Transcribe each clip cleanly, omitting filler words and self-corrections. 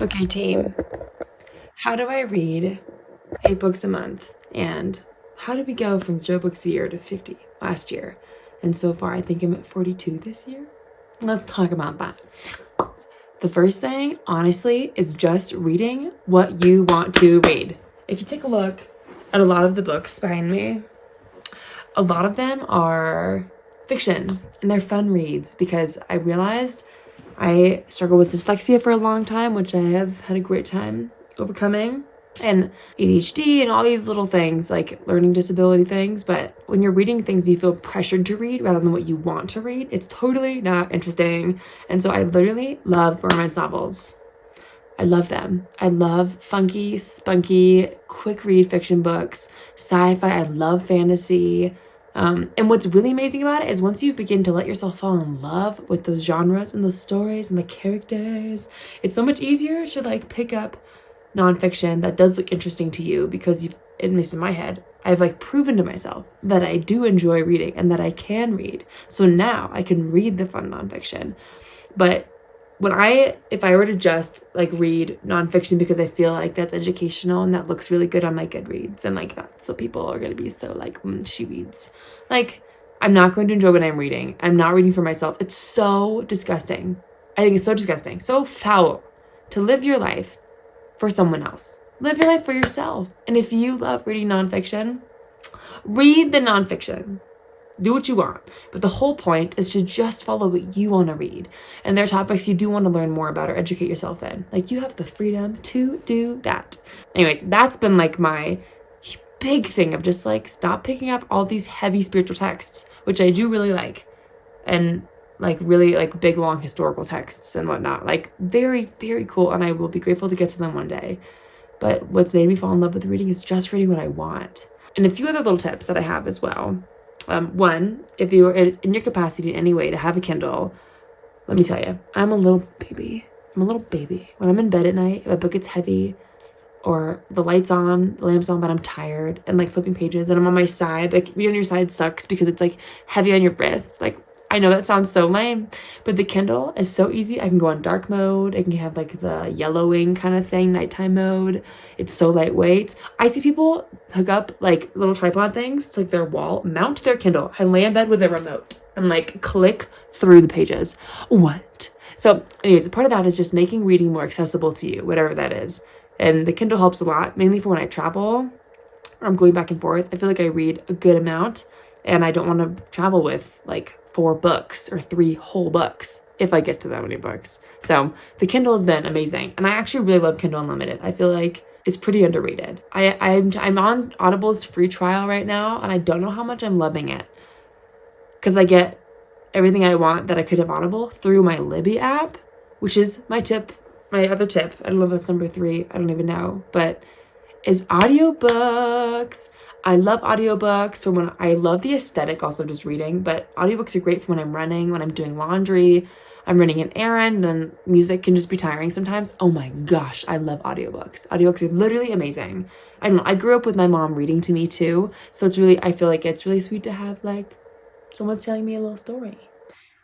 Okay, team. How do I read 8 books a month? And how did we go from 0 books a year to 50 last year? And so far, I think I'm at 42 this year. Let's talk about that. The first thing, honestly, is just reading what you want to read. If you take a look at a lot of the books behind me, a lot of them are fiction and they're fun reads because I realized I struggled with dyslexia for a long time, which I have had a great time overcoming, and ADHD and all these little things like learning disability things. But when you're reading things you feel pressured to read rather than what you want to read, it's totally not interesting. And so I literally love romance novels. I love them. I love funky, spunky, quick read fiction books, sci-fi. I love fantasy. And what's really amazing about it is once you begin to let yourself fall in love with those genres and those stories and the characters, it's so much easier to like pick up nonfiction that does look interesting to you because you've, at least in my head, I've like proven to myself that I do enjoy reading and that I can read. So now I can read the fun nonfiction. But if I were to just like read nonfiction because I feel like that's educational and that looks really good on my Goodreads, and like that's what people are going to be so like, she reads. Like, I'm not going to enjoy what I'm reading. I'm not reading for myself. It's so disgusting. I think it's so disgusting, so foul to live your life for someone else. Live your life for yourself. And if you love reading nonfiction, read the nonfiction. Do what you want. But the whole point is to just follow what you want to read. And there are topics you do want to learn more about or educate yourself in. Like, you have the freedom to do that. Anyways, that's been like my big thing of just like stop picking up all these heavy spiritual texts, which I do really like. And like really like big long historical texts and whatnot. Like very, very cool. And I will be grateful to get to them one day. But what's made me fall in love with reading is just reading what I want. And a few other little tips that I have as well. One, if you are in your capacity in any way to have a Kindle, let me tell you, I'm a little baby. When I'm in bed at night, if a book gets heavy or the light's on, the lamp's on, but I'm tired and like flipping pages and I'm on my side, like being on your side sucks because it's like heavy on your wrist. Like, I know that sounds so lame, but the Kindle is so easy. I can go on dark mode. I can have like the yellowing kind of thing, nighttime mode. It's so lightweight. I see people hook up like little tripod things to like their wall, mount their Kindle, and lay in bed with a remote and like click through the pages. What? So anyways, part of that is just making reading more accessible to you, whatever that is. And the Kindle helps a lot, mainly for when I travel or I'm going back and forth. I feel like I read a good amount and I don't want to travel with like 4 books or 3 whole books if I get to that many books. So the Kindle has been amazing. And I actually really love Kindle Unlimited. I feel like it's pretty underrated. I'm on Audible's free trial right now, and I don't know how much I'm loving it because I get everything I want that I could have Audible through my Libby app, which is my other tip. I don't know if that's number 3. I don't even know, but is audiobooks. I love audiobooks for when I love the aesthetic also just reading, but audiobooks are great for when I'm running, when I'm doing laundry, I'm running an errand, and music can just be tiring sometimes. Oh my gosh, I love audiobooks. Audiobooks are literally amazing. I don't know, I grew up with my mom reading to me too, so it's really, I feel like it's really sweet to have like someone's telling me a little story.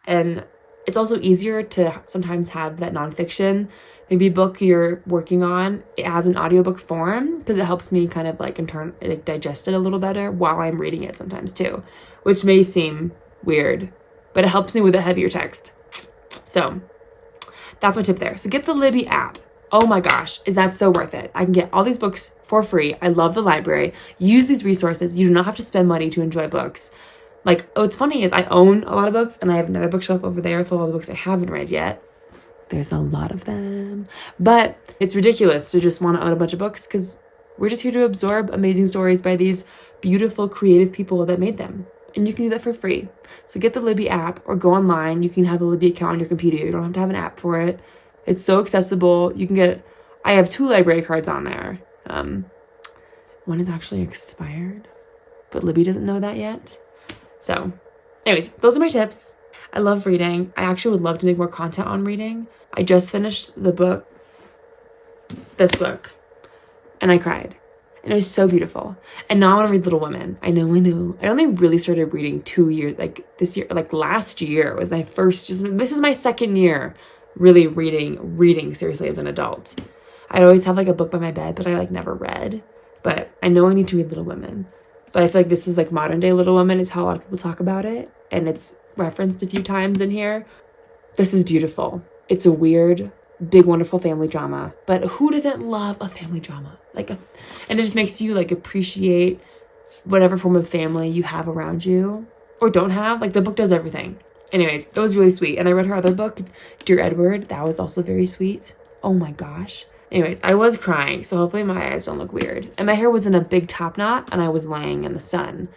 And it's also easier to sometimes have that nonfiction, maybe a book you're working on, it has an audiobook form because it helps me kind of like in turn like digest it a little better while I'm reading it sometimes too, which may seem weird, but it helps me with a heavier text. So that's my tip there. So get the Libby app. Oh my gosh, is that so worth it? I can get all these books for free. I love the library. Use these resources. You do not have to spend money to enjoy books. Like, what's funny is I own a lot of books and I have another bookshelf over there full of all the books I haven't read yet. There's a lot of them, but it's ridiculous to just want to own a bunch of books because we're just here to absorb amazing stories by these beautiful, creative people that made them. And you can do that for free. So get the Libby app or go online. You can have a Libby account on your computer. You don't have to have an app for it. It's so accessible. You can get, I have 2 library cards on there. One is actually expired, but Libby doesn't know that yet. So anyways, those are my tips. I love reading. I actually would love to make more content on reading. I just finished this book, and I cried. And it was so beautiful. And now I want to read Little Women. I know. I only really started reading 2 years, like this year, like last year was my first, this is my second year really reading seriously as an adult. I'd always have like a book by my bed that I like never read, but I know I need to read Little Women. But I feel like this is like modern day Little Women is how a lot of people talk about it, and it's referenced a few times in here. This is beautiful. It's a weird, big, wonderful family drama, but who doesn't love a family drama? And it just makes you like appreciate whatever form of family you have around you or don't have. Like the book does everything. Anyways, it was really sweet. And I read her other book, Dear Edward. That was also very sweet. Oh my gosh. Anyways, I was crying, so hopefully my eyes don't look weird. And my hair was in a big top knot, and I was laying in the sun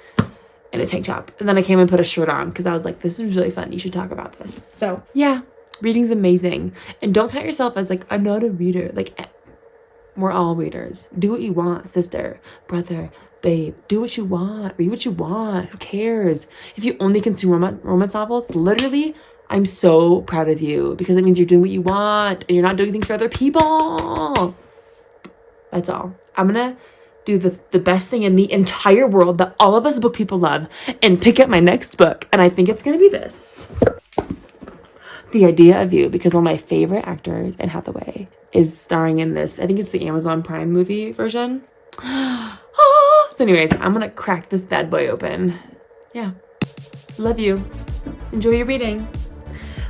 in a tank top. And then I came and put a shirt on because I was like, this is really fun. You should talk about this. So yeah, reading's amazing. And don't count yourself as like, I'm not a reader. Like, we're all readers. Do what you want, sister, brother, babe. Do what you want. Read what you want. Who cares? If you only consume romance novels, literally, I'm so proud of you because it means you're doing what you want and you're not doing things for other people. That's all. I'm going to do the best thing in the entire world that all of us book people love and pick up my next book. And I think it's going to be this. The Idea of You, because one of my favorite actors, Anne Hathaway, is starring in this. I think it's the Amazon Prime movie version. So anyways, I'm going to crack this bad boy open. Yeah. Love you. Enjoy your reading.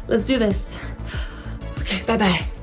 Let's do this. Okay, bye-bye.